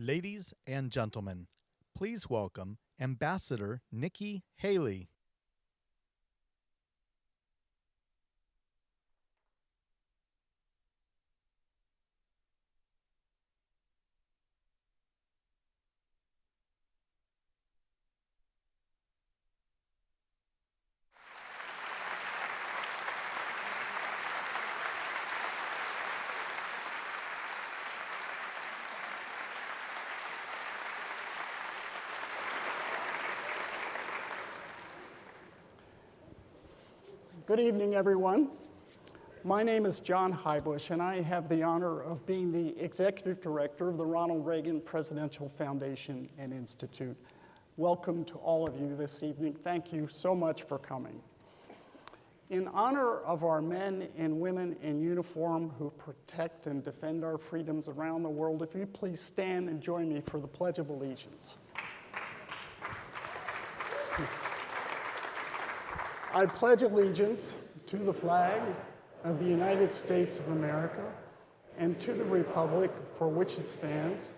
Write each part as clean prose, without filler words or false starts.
Ladies and gentlemen, please welcome Ambassador Nikki Haley. Good evening, everyone. My name is John Heubusch, and I have the honor of being the Executive Director of the Ronald Reagan Presidential Foundation and Institute. Welcome to all of you this evening. Thank you so much for coming. In honor of our men and women in uniform who protect and defend our freedoms around the world, if you please stand and join me for the Pledge of Allegiance. I pledge allegiance to the flag of the United States of America and to the republic for which it stands,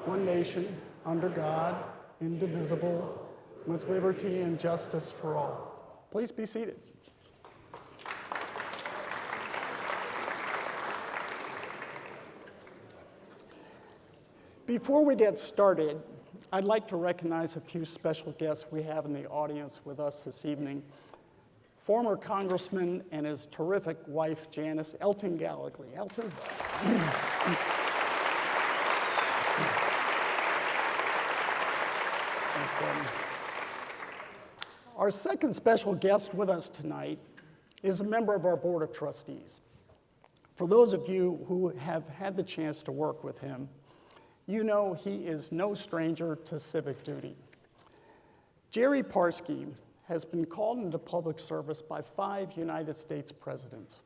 one nation, under God, indivisible, with liberty and justice for all. Please be seated. Before we get started, I'd like to recognize a few special guests we have in the audience with us this evening. Former Congressman and his terrific wife, Janice, Elton Gallagly. Elton. Our second special guest with us tonight is a member of our Board of Trustees. For those of you who have had the chance to work with him, you know he is no stranger to civic duty. Gerry Parksy has been called into public service by 5 United States presidents.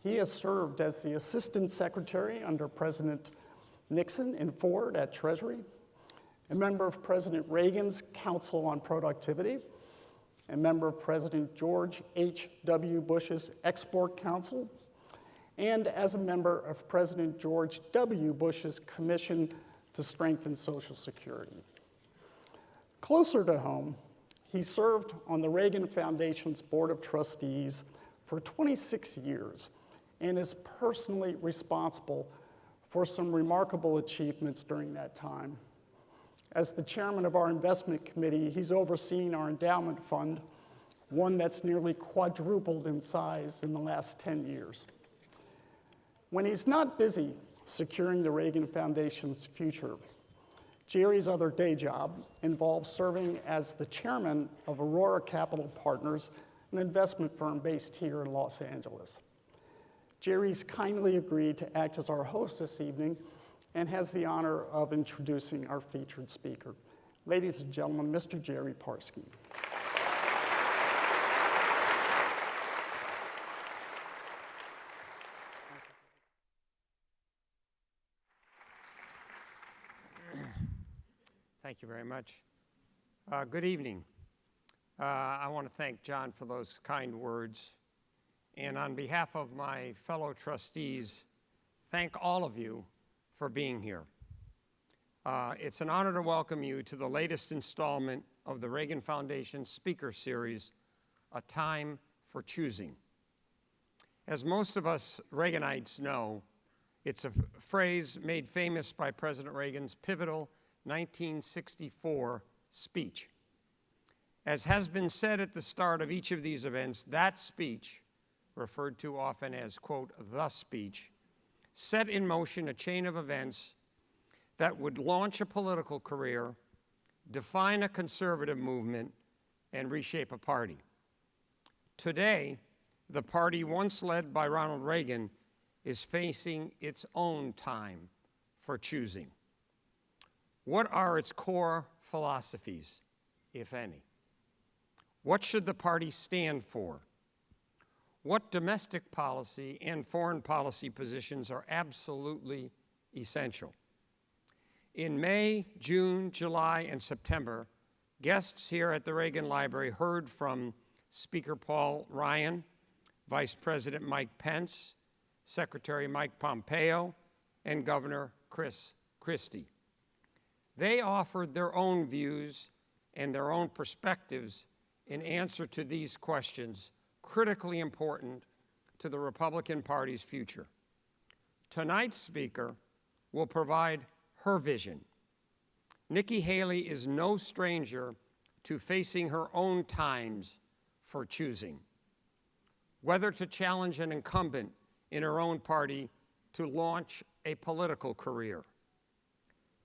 He has served as the Assistant Secretary under President Nixon and Ford at Treasury, a member of President Reagan's Council on Productivity, a member of President George H.W. Bush's Export Council, and as a member of President George W. Bush's Commission to Strengthen Social Security. Closer to home, he served on the Reagan Foundation's Board of Trustees for 26 years and is personally responsible for some remarkable achievements during that time. As the chairman of our investment committee, he's overseen our endowment fund, one that's nearly quadrupled in size in the last 10 years. When he's not busy securing the Reagan Foundation's future, Gerry's other day job involves serving as the chairman of Aurora Capital Partners, an investment firm based here in Los Angeles. Gerry's kindly agreed to act as our host this evening and has the honor of introducing our featured speaker. Ladies and gentlemen, Mr. Gerry Parksy. Thank you very much. Good evening. I want to thank John for those kind words. And on behalf of my fellow trustees, thank all of you for being here. It's an honor to welcome you to the latest installment of the Reagan Foundation Speaker Series, A Time for Choosing. As most of us Reaganites know, it's a phrase made famous by President Reagan's pivotal 1964 speech. As has been said at the start of each of these events, that speech, referred to often as, quote, the speech, set in motion a chain of events that would launch a political career, define a conservative movement, and reshape a party. Today, the party once led by Ronald Reagan is facing its own time for choosing. What are its core philosophies, if any? What should the party stand for? What domestic policy and foreign policy positions are absolutely essential? In May, June, July, and September, guests here at the Reagan Library heard from Speaker Paul Ryan, Vice President Mike Pence, Secretary Mike Pompeo, and Governor Chris Christie. They offered their own views and their own perspectives in answer to these questions, critically important to the Republican Party's future. Tonight's speaker will provide her vision. Nikki Haley is no stranger to facing her own times for choosing. Whether to challenge an incumbent in her own party to launch a political career,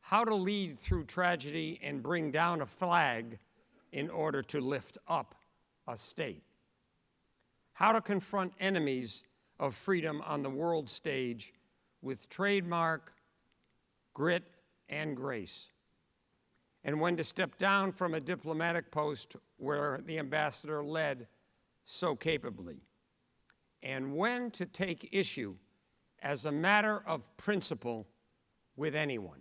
how to lead through tragedy and bring down a flag in order to lift up a state, how to confront enemies of freedom on the world stage with trademark grit and grace, and when to step down from a diplomatic post where the ambassador led so capably, and when to take issue as a matter of principle with anyone.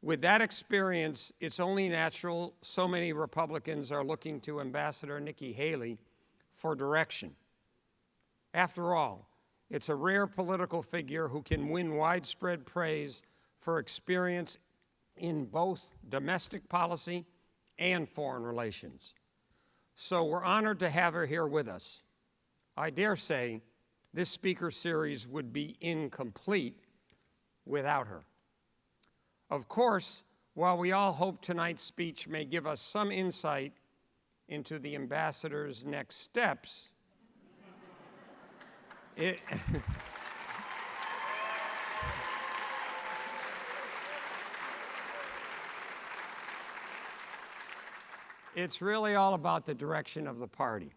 With that experience, it's only natural so many Republicans are looking to Ambassador Nikki Haley for direction. After all, it's a rare political figure who can win widespread praise for experience in both domestic policy and foreign relations. So we're honored to have her here with us. I dare say this speaker series would be incomplete without her. Of course, while we all hope tonight's speech may give us some insight into the ambassador's next steps, it's really all about the direction of the party.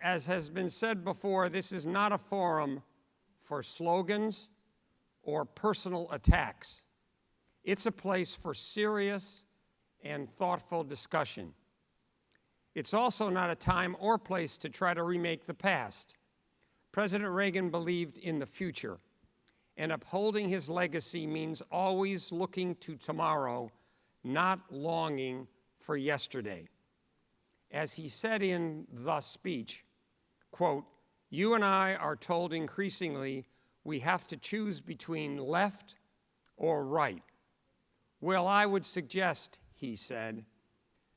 As has been said before, this is not a forum for slogans or personal attacks. It's a place for serious and thoughtful discussion. It's also not a time or place to try to remake the past. President Reagan believed in the future, and upholding his legacy means always looking to tomorrow, not longing for yesterday. As he said in the speech, quote, "You and I are told increasingly we have to choose between left or right. Well, I would suggest," he said,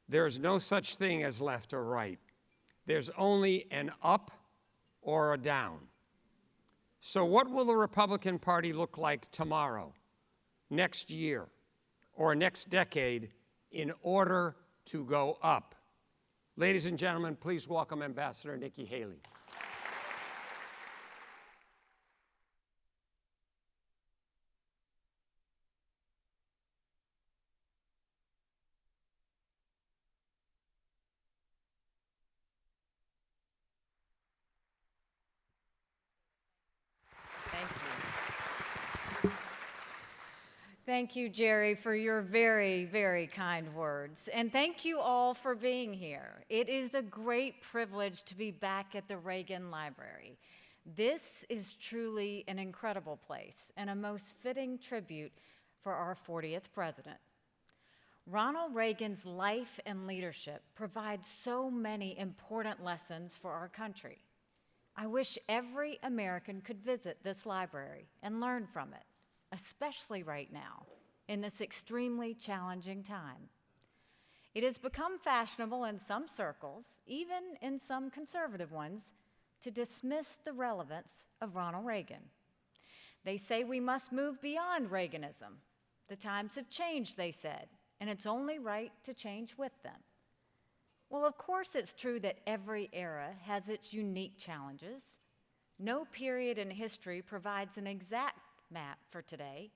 "there's no such thing as left or right. There's only an up or a down." So what will the Republican Party look like tomorrow, next year, or next decade in order to go up? Ladies and gentlemen, please welcome Ambassador Nikki Haley. Thank you, Gerry, for your very, very kind words. And thank you all for being here. It is a great privilege to be back at the Reagan Library. This is truly an incredible place and a most fitting tribute for our 40th president. Ronald Reagan's life and leadership provide so many important lessons for our country. I wish every American could visit this library and learn from it, especially right now, in this extremely challenging time. It has become fashionable in some circles, even in some conservative ones, to dismiss the relevance of Ronald Reagan. They say we must move beyond Reaganism. The times have changed, they said, and it's only right to change with them. Well, of course it's true that every era has its unique challenges. No period in history provides an exact map for today,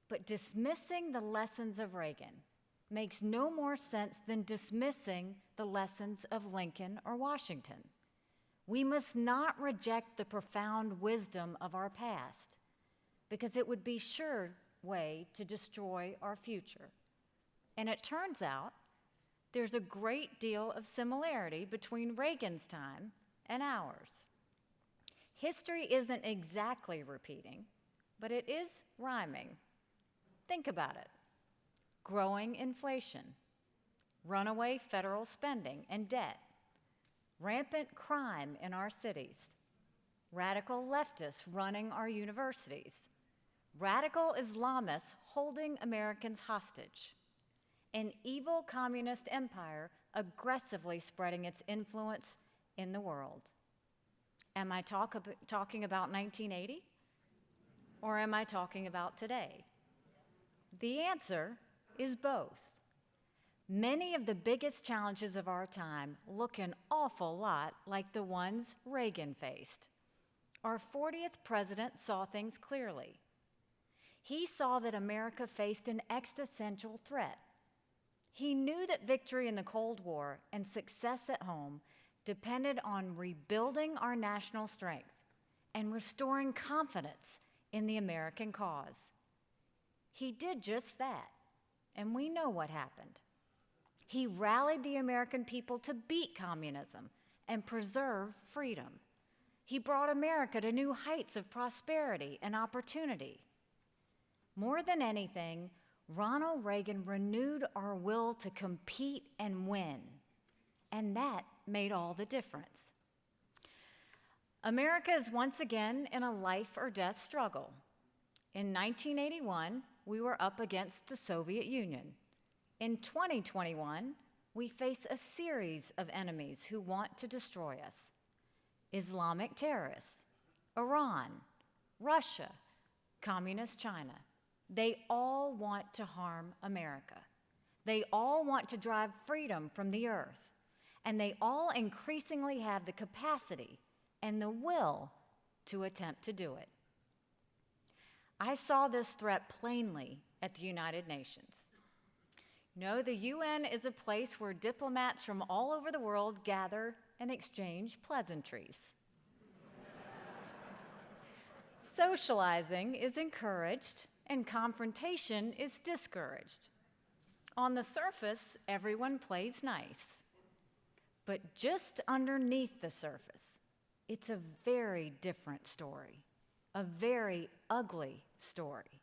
but dismissing the lessons of Reagan makes no more sense than dismissing the lessons of Lincoln or Washington. We must not reject the profound wisdom of our past, because it would be a sure way to destroy our future. And it turns out there's a great deal of similarity between Reagan's time and ours. History isn't exactly repeating, but it is rhyming. Think about it. Growing inflation, runaway federal spending and debt, rampant crime in our cities, radical leftists running our universities, radical Islamists holding Americans hostage, an evil communist empire aggressively spreading its influence in the world. Am I talking about 1980? Or am I talking about today? The answer is both. Many of the biggest challenges of our time look an awful lot like the ones Reagan faced. Our 40th president saw things clearly. He saw that America faced an existential threat. He knew that victory in the Cold War and success at home depended on rebuilding our national strength and restoring confidence in the American cause. He did just that, and we know what happened. He rallied the American people to beat communism and preserve freedom. He brought America to new heights of prosperity and opportunity. More than anything, Ronald Reagan renewed our will to compete and win, and that made all the difference. America is once again in a life or death struggle. In 1981, we were up against the Soviet Union. In 2021, we face a series of enemies who want to destroy us. Islamic terrorists, Iran, Russia, Communist China. They all want to harm America. They all want to drive freedom from the earth. And they all increasingly have the capacity and the will to attempt to do it. I saw this threat plainly at the United Nations. No, the UN is a place where diplomats from all over the world gather and exchange pleasantries. Socializing is encouraged and confrontation is discouraged. On the surface, everyone plays nice. But just underneath the surface, it's a very different story, a very ugly story.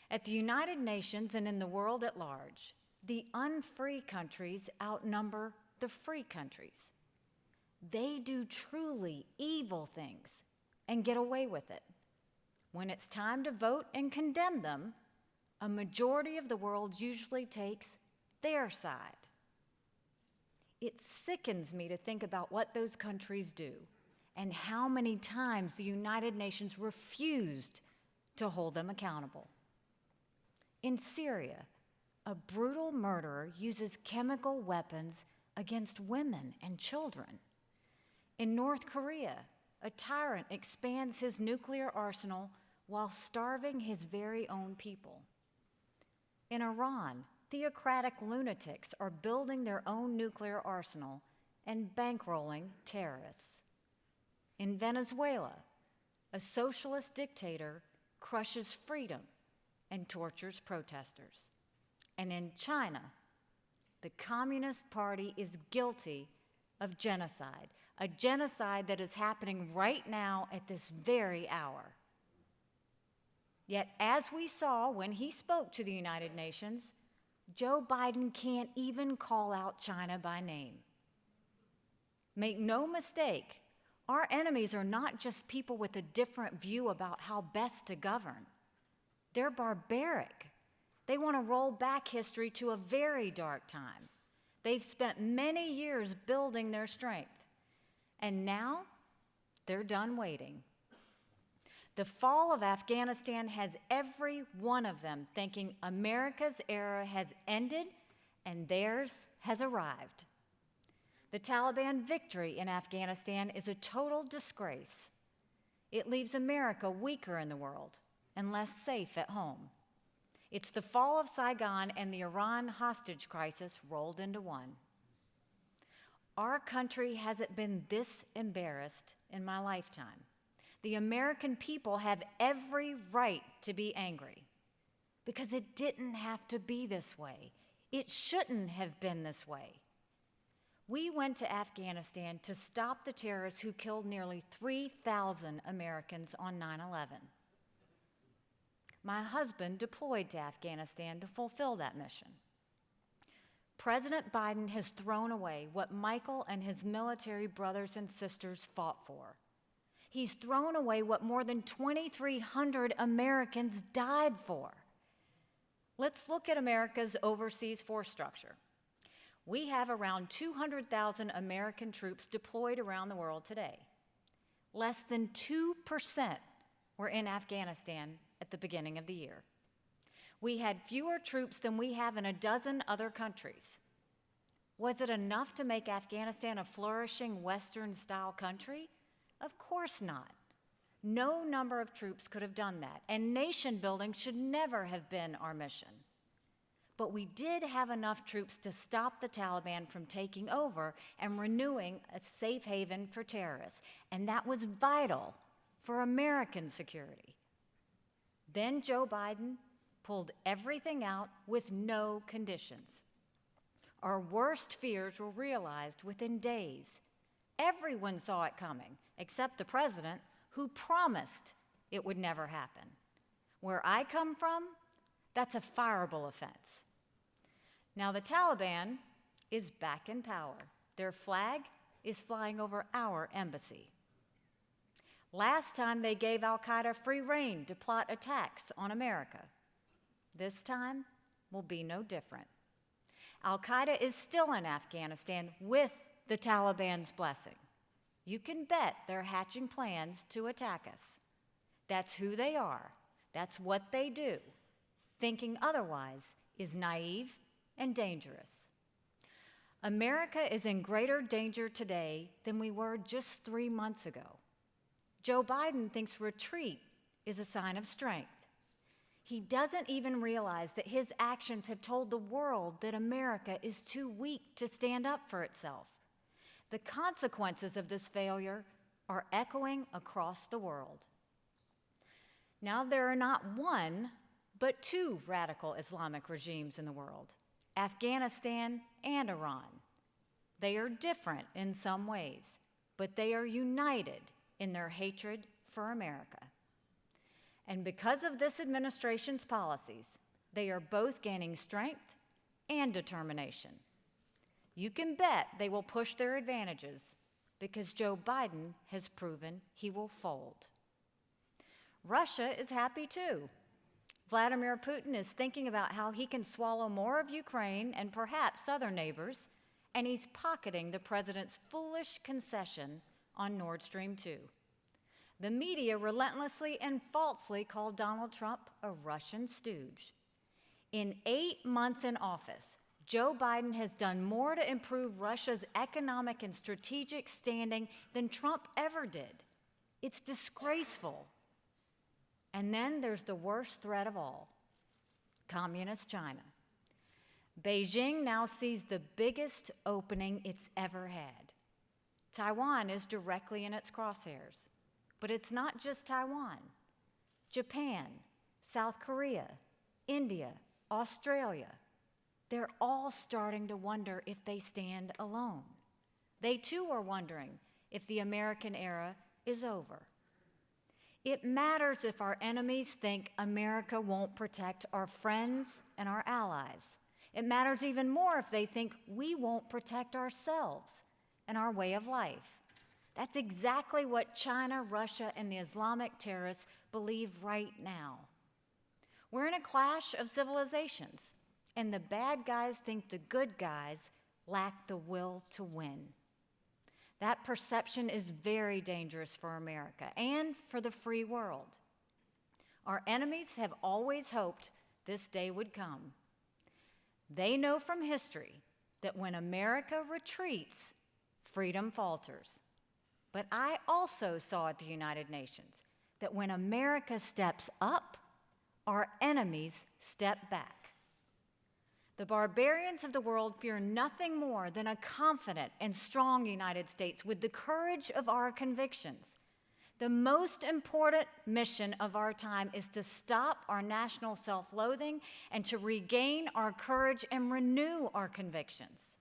At the United Nations and in the world at large, the unfree countries outnumber the free countries. They do truly evil things and get away with it. When it's time to vote and condemn them, a majority of the world usually takes their side. It sickens me to think about what those countries do and how many times the United Nations refused to hold them accountable. In Syria, a brutal murderer uses chemical weapons against women and children. In North Korea, a tyrant expands his nuclear arsenal while starving his very own people. In Iran, theocratic lunatics are building their own nuclear arsenal and bankrolling terrorists. In Venezuela, a socialist dictator crushes freedom and tortures protesters. And in China, the Communist Party is guilty of genocide, a genocide that is happening right now at this very hour. Yet, as we saw when he spoke to the United Nations, Joe Biden can't even call out China by name. Make no mistake, our enemies are not just people with a different view about how best to govern. They're barbaric. They want to roll back history to a very dark time. They've spent many years building their strength, and now they're done waiting. The fall of Afghanistan has every one of them thinking America's era has ended and theirs has arrived. The Taliban victory in Afghanistan is a total disgrace. It leaves America weaker in the world and less safe at home. It's the fall of Saigon and the Iran hostage crisis rolled into one. Our country hasn't been this embarrassed in my lifetime. The American people have every right to be angry because it didn't have to be this way. It shouldn't have been this way. We went to Afghanistan to stop the terrorists who killed nearly 3,000 Americans on 9/11. My husband deployed to Afghanistan to fulfill that mission. President Biden has thrown away what Michael and his military brothers and sisters fought for. He's thrown away what more than 2,300 Americans died for. Let's look at America's overseas force structure. We have around 200,000 American troops deployed around the world today. Less than 2% were in Afghanistan at the beginning of the year. We had fewer troops than we have in a dozen other countries. Was it enough to make Afghanistan a flourishing Western-style country? Of course not. No number of troops could have done that, and nation building should never have been our mission. But we did have enough troops to stop the Taliban from taking over and renewing a safe haven for terrorists, and that was vital for American security. Then Joe Biden pulled everything out with no conditions. Our worst fears were realized within days. Everyone saw it coming, except the president, who promised it would never happen. Where I come from, that's a fireable offense. Now the Taliban is back in power. Their flag is flying over our embassy. Last time they gave al-Qaeda free rein to plot attacks on America. This time will be no different. Al-Qaeda is still in Afghanistan with the Taliban's blessing. You can bet they're hatching plans to attack us. That's who they are. That's what they do. Thinking otherwise is naive and dangerous. America is in greater danger today than we were just 3 months ago. Joe Biden thinks retreat is a sign of strength. He doesn't even realize that his actions have told the world that America is too weak to stand up for itself. The consequences of this failure are echoing across the world. Now, there are not one, but two radical Islamic regimes in the world, Afghanistan and Iran. They are different in some ways, but they are united in their hatred for America. And because of this administration's policies, they are both gaining strength and determination. You can bet they will push their advantages because Joe Biden has proven he will fold. Russia is happy too. Vladimir Putin is thinking about how he can swallow more of Ukraine and perhaps other neighbors, and he's pocketing the president's foolish concession on Nord Stream 2. The media relentlessly and falsely called Donald Trump a Russian stooge. In 8 months in office, Joe Biden has done more to improve Russia's economic and strategic standing than Trump ever did. It's disgraceful. And then there's the worst threat of all, Communist China. Beijing now sees the biggest opening it's ever had. Taiwan is directly in its crosshairs. But it's not just Taiwan. Japan, South Korea, India, Australia, they're all starting to wonder if they stand alone. They too are wondering if the American era is over. It matters if our enemies think America won't protect our friends and our allies. It matters even more if they think we won't protect ourselves and our way of life. That's exactly what China, Russia, and the Islamic terrorists believe right now. We're in a clash of civilizations, and the bad guys think the good guys lack the will to win. That perception is very dangerous for America and for the free world. Our enemies have always hoped this day would come. They know from history that when America retreats, freedom falters. But I also saw at the United Nations that when America steps up, our enemies step back. The barbarians of the world fear nothing more than a confident and strong United States with the courage of our convictions. The most important mission of our time is to stop our national self-loathing and to regain our courage and renew our convictions.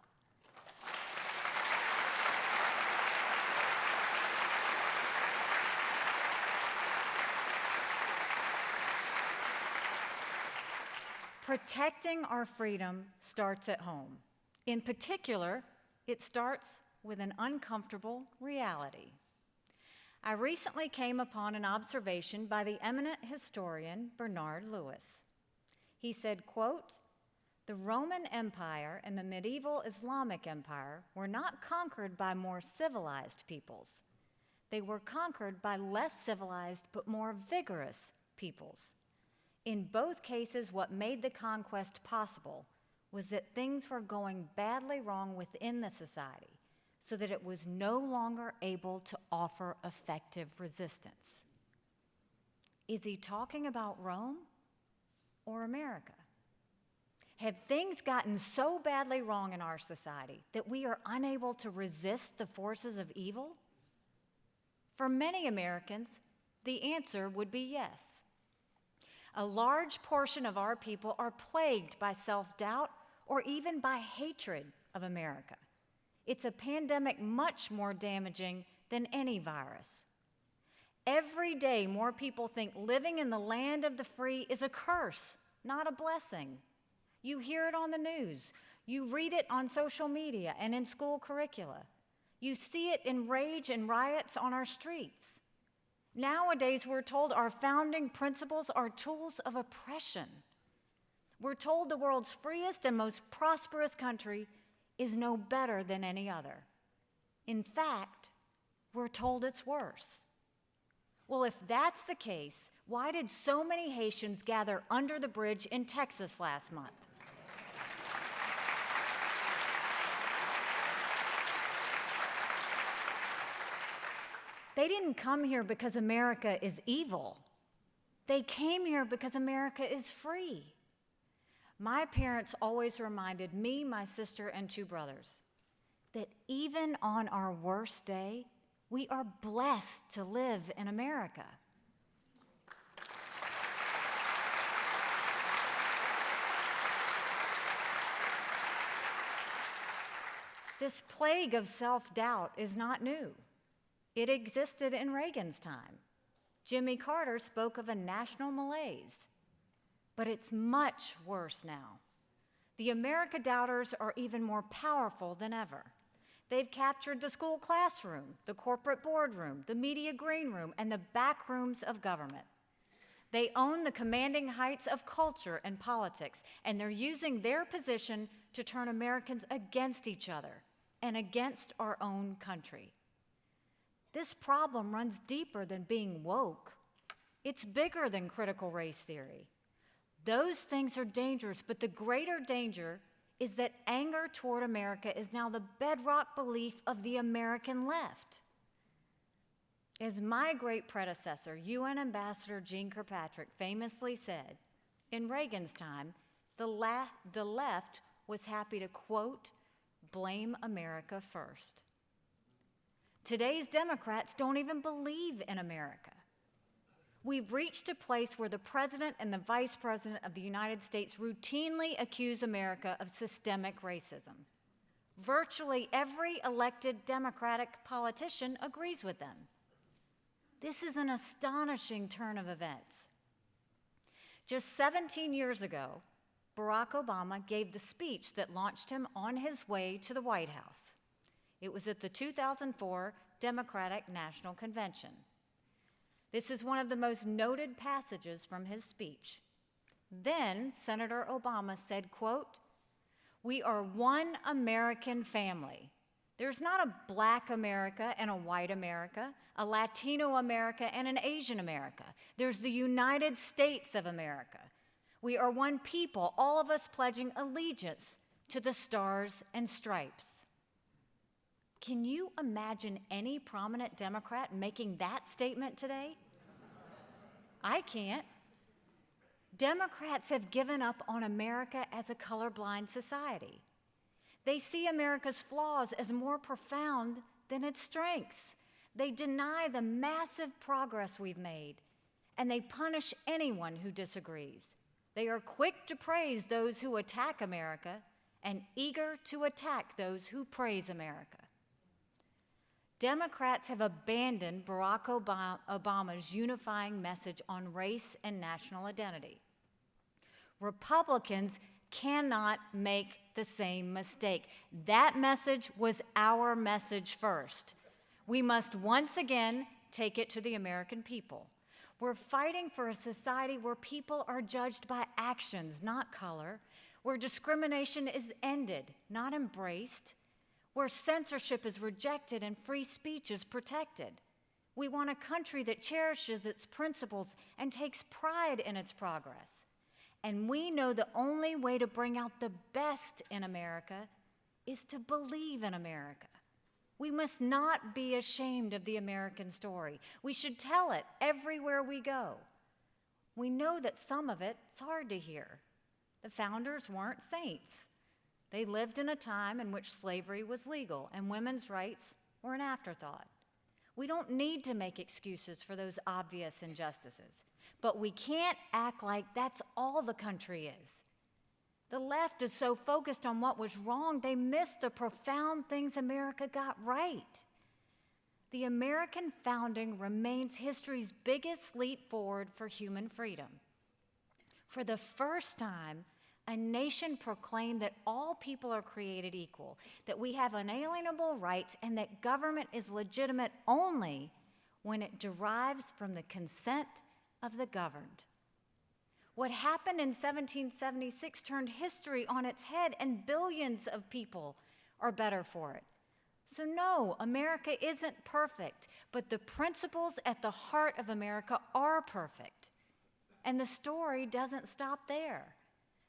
Protecting our freedom starts at home. In particular, it starts with an uncomfortable reality. I recently came upon an observation by the eminent historian Bernard Lewis. He said, quote, "The Roman Empire and the medieval Islamic Empire were not conquered by more civilized peoples. They were conquered by less civilized but more vigorous peoples. In both cases, what made the conquest possible was that things were going badly wrong within the society, so that it was no longer able to offer effective resistance." Is he talking about Rome or America? Have things gotten so badly wrong in our society that we are unable to resist the forces of evil? For many Americans, the answer would be yes. A large portion of our people are plagued by self-doubt or even by hatred of America. It's a pandemic much more damaging than any virus. Every day, more people think living in the land of the free is a curse, not a blessing. You hear it on the news. You read it on social media and in school curricula. You see it in rage and riots on our streets. Nowadays, we're told our founding principles are tools of oppression. We're told the world's freest and most prosperous country is no better than any other. In fact, we're told it's worse. Well, if that's the case, why did so many Haitians gather under the bridge in Texas last month? They didn't come here because America is evil. They came here because America is free. My parents always reminded me, my sister, and 2 brothers that even on our worst day, we are blessed to live in America. This plague of self-doubt is not new. It existed in Reagan's time. Jimmy Carter spoke of a national malaise. But it's much worse now. The America doubters are even more powerful than ever. They've captured the school classroom, the corporate boardroom, the media green room, and the back rooms of government. They own the commanding heights of culture and politics, and they're using their position to turn Americans against each other and against our own country. This problem runs deeper than being woke. It's bigger than critical race theory. Those things are dangerous, but the greater danger is that anger toward America is now the bedrock belief of the American left. As my great predecessor, UN Ambassador Jeane Kirkpatrick, famously said, in Reagan's time, the left was happy to, quote, "blame America first." Today's Democrats don't even believe in America. We've reached a place where the President and the Vice President of the United States routinely accuse America of systemic racism. Virtually every elected Democratic politician agrees with them. This is an astonishing turn of events. Just 17 years ago, Barack Obama gave the speech that launched him on his way to the White House. It was at the 2004 Democratic National Convention. This is one of the most noted passages from his speech. Then Senator Obama said, quote, "We are one American family. There's not a Black America and a white America, a Latino America and an Asian America. There's the United States of America. We are one people, all of us pledging allegiance to the stars and stripes." Can you imagine any prominent Democrat making that statement today? I can't. Democrats have given up on America as a colorblind society. They see America's flaws as more profound than its strengths. They deny the massive progress we've made, and they punish anyone who disagrees. They are quick to praise those who attack America and eager to attack those who praise America. Democrats have abandoned Barack Obama's unifying message on race and national identity. Republicans cannot make the same mistake. That message was our message first. We must once again take it to the American people. We're fighting for a society where people are judged by actions, not color, where discrimination is ended, not embraced, where censorship is rejected and free speech is protected. We want a country that cherishes its principles and takes pride in its progress. And we know the only way to bring out the best in America is to believe in America. We must not be ashamed of the American story. We should tell it everywhere we go. We know that some of it's hard to hear. The founders weren't saints. They lived in a time in which slavery was legal and women's rights were an afterthought. We don't need to make excuses for those obvious injustices, but we can't act like that's all the country is. The left is so focused on what was wrong, they miss the profound things America got right. The American founding remains history's biggest leap forward for human freedom. For the first time, a nation proclaimed that all people are created equal, that we have unalienable rights, and that government is legitimate only when it derives from the consent of the governed. What happened in 1776 turned history on its head, and billions of people are better for it. So no, America isn't perfect, but the principles at the heart of America are perfect. And the story doesn't stop there.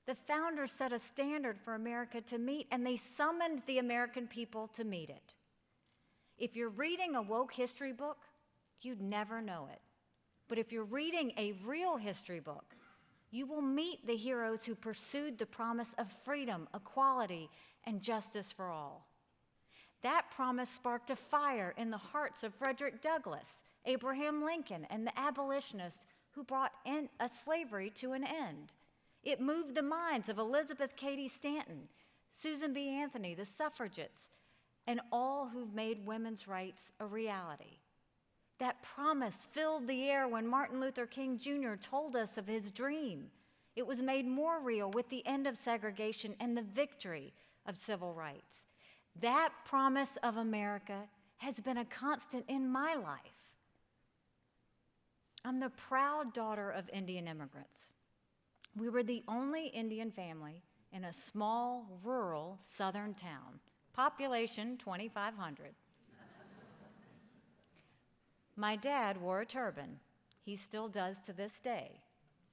The founders set a standard for America to meet, and they summoned the American people to meet it. If you're reading a woke history book, you'd never know it. But if you're reading a real history book, you will meet the heroes who pursued the promise of freedom, equality, and justice for all. That promise sparked a fire in the hearts of Frederick Douglass, Abraham Lincoln, and the abolitionists who brought slavery to an end. It moved the minds of Elizabeth Cady Stanton, Susan B. Anthony, the suffragettes, and all who've made women's rights a reality. That promise filled the air when Martin Luther King Jr. told us of his dream. It was made more real with the end of segregation and the victory of civil rights. That promise of America has been a constant in my life. I'm the proud daughter of Indian immigrants. We were the only Indian family in a small, rural, southern town, population 2,500. My dad wore a turban. He still does to this day.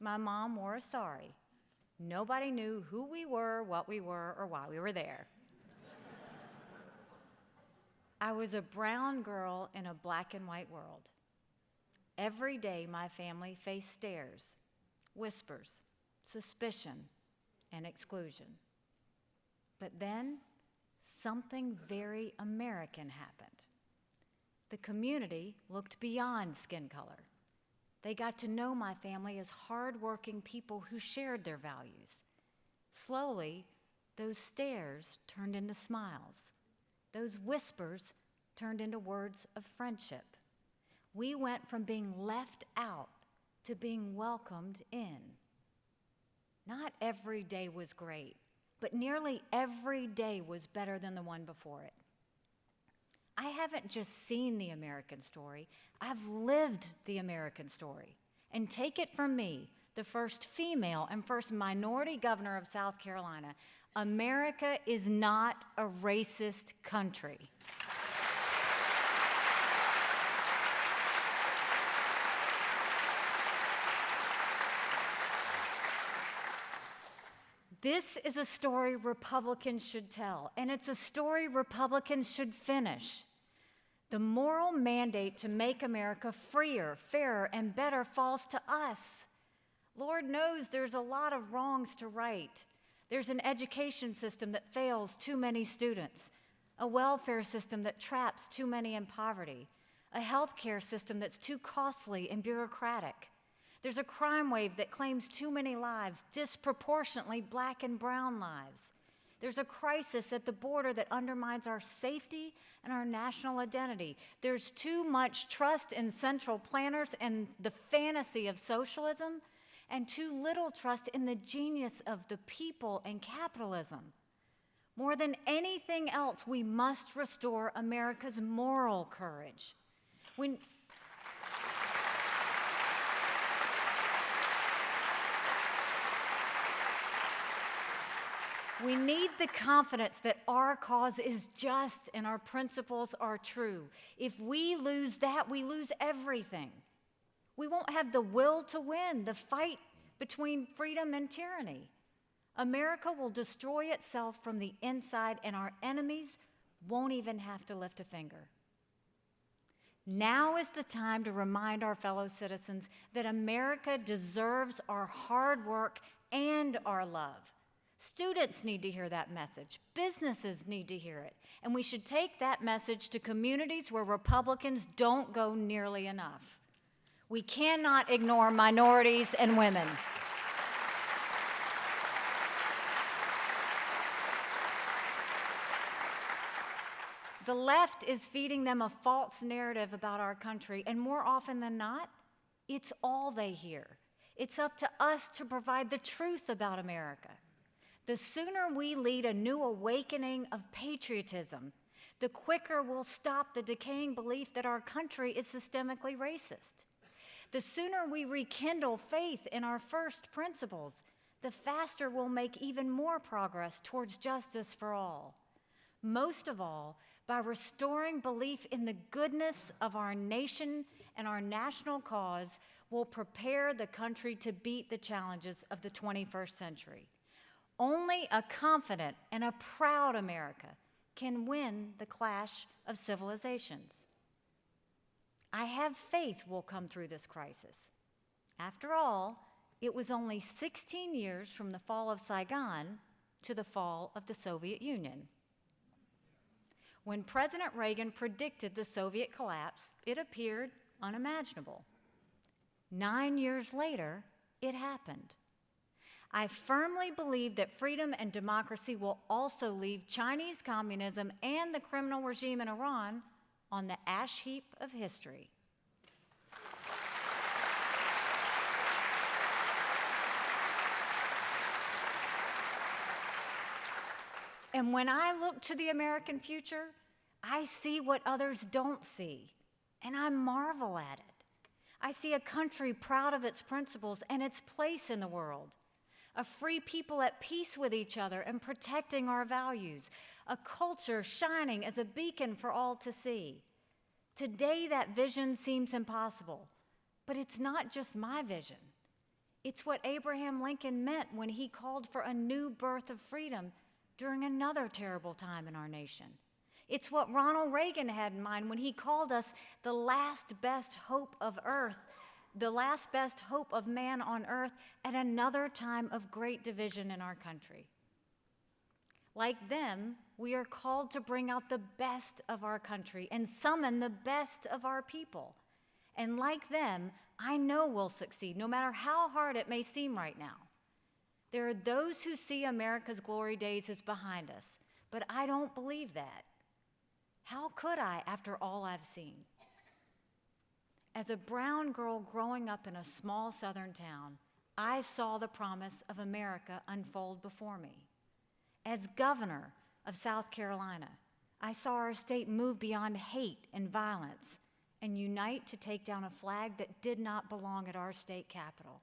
My mom wore a sari. Nobody knew who we were, what we were, or why we were there. I was a brown girl in a black and white world. Every day, my family faced stares, whispers, suspicion, and exclusion. But then, something very American happened. The community looked beyond skin color. They got to know my family as hardworking people who shared their values. Slowly, those stares turned into smiles. Those whispers turned into words of friendship. We went from being left out to being welcomed in. Not every day was great, but nearly every day was better than the one before it. I haven't just seen the American story, I've lived the American story. And take it from me, the first female and first minority governor of South Carolina, America is not a racist country. This is a story Republicans should tell, and it's a story Republicans should finish. The moral mandate to make America freer, fairer, and better falls to us. Lord knows there's a lot of wrongs to right. There's an education system that fails too many students, a welfare system that traps too many in poverty, a healthcare system that's too costly and bureaucratic. There's a crime wave that claims too many lives, disproportionately black and brown lives. There's a crisis at the border that undermines our safety and our national identity. There's too much trust in central planners and the fantasy of socialism, and too little trust in the genius of the people and capitalism. More than anything else, we must restore America's moral courage. We need the confidence that our cause is just and our principles are true. If we lose that, we lose everything. We won't have the will to win the fight between freedom and tyranny. America will destroy itself from the inside, and our enemies won't even have to lift a finger. Now is the time to remind our fellow citizens that America deserves our hard work and our love. Students need to hear that message. Businesses need to hear it. And we should take that message to communities where Republicans don't go nearly enough. We cannot ignore minorities and women. The left is feeding them a false narrative about our country, and more often than not, it's all they hear. It's up to us to provide the truth about America. The sooner we lead a new awakening of patriotism, the quicker we'll stop the decaying belief that our country is systemically racist. The sooner we rekindle faith in our first principles, the faster we'll make even more progress towards justice for all. Most of all, by restoring belief in the goodness of our nation and our national cause, we'll prepare the country to beat the challenges of the 21st century. Only a confident and a proud America can win the clash of civilizations. I have faith we'll come through this crisis. After all, it was only 16 years from the fall of Saigon to the fall of the Soviet Union. When President Reagan predicted the Soviet collapse, it appeared unimaginable. 9 years later, it happened. I firmly believe that freedom and democracy will also leave Chinese communism and the criminal regime in Iran on the ash heap of history. And when I look to the American future, I see what others don't see, and I marvel at it. I see a country proud of its principles and its place in the world, a free people at peace with each other and protecting our values, a culture shining as a beacon for all to see. Today, that vision seems impossible, but it's not just my vision. It's what Abraham Lincoln meant when he called for a new birth of freedom during another terrible time in our nation. It's what Ronald Reagan had in mind when he called us the last best hope of earth, the last best hope of man on earth at another time of great division in our country. Like them, we are called to bring out the best of our country and summon the best of our people. And like them, I know we'll succeed, no matter how hard it may seem right now. There are those who see America's glory days as behind us, but I don't believe that. How could I, after all I've seen? As a brown girl growing up in a small southern town, I saw the promise of America unfold before me. As governor of South Carolina, I saw our state move beyond hate and violence and unite to take down a flag that did not belong at our state capitol.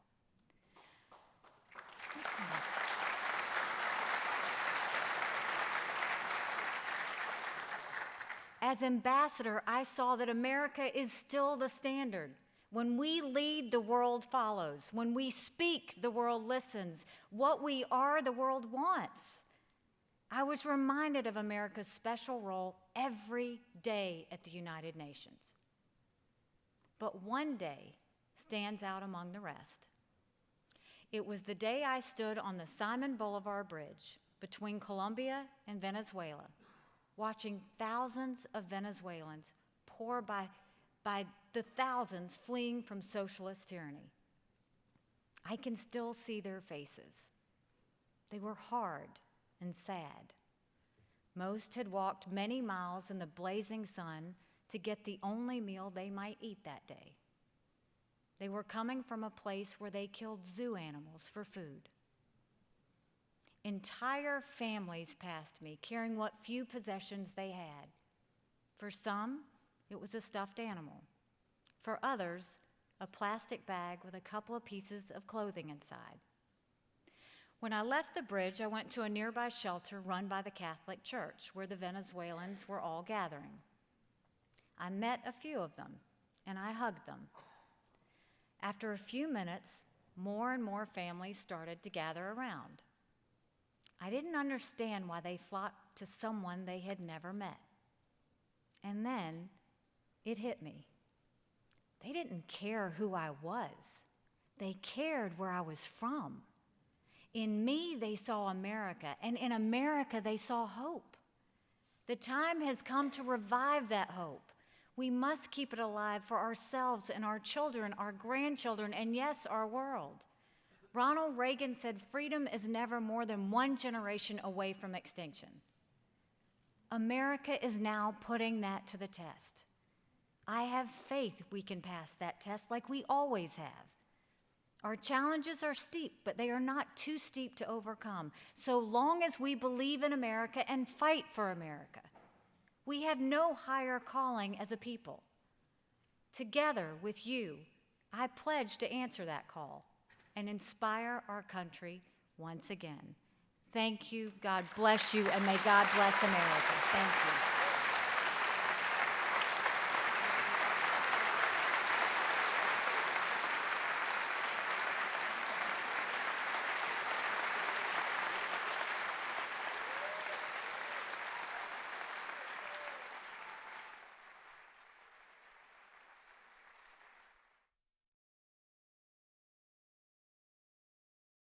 As ambassador, I saw that America is still the standard. When we lead, the world follows. When we speak, the world listens. What we are, the world wants. I was reminded of America's special role every day at the United Nations. But one day stands out among the rest. It was the day I stood on the Simon Bolivar Bridge between Colombia and Venezuela, watching thousands of Venezuelans pour by the thousands fleeing from socialist tyranny. I can still see their faces. They were hard and sad. Most had walked many miles in the blazing sun to get the only meal they might eat that day. They were coming from a place where they killed zoo animals for food. Entire families passed me, carrying what few possessions they had. For some, it was a stuffed animal. For others, a plastic bag with a couple of pieces of clothing inside. When I left the bridge, I went to a nearby shelter run by the Catholic Church, where the Venezuelans were all gathering. I met a few of them, and I hugged them. After a few minutes, more and more families started to gather around. I didn't understand why they flocked to someone they had never met. And then it hit me. They didn't care who I was. They cared where I was from. In me, they saw America, and in America, they saw hope. The time has come to revive that hope. We must keep it alive for ourselves and our children, our grandchildren, and yes, our world. Ronald Reagan said freedom is never more than one generation away from extinction. America is now putting that to the test. I have faith we can pass that test like we always have. Our challenges are steep, but they are not too steep to overcome, so long as we believe in America and fight for America. We have no higher calling as a people. Together with you, I pledge to answer that call and inspire our country once again. Thank you, God bless you, and may God bless America. Thank you.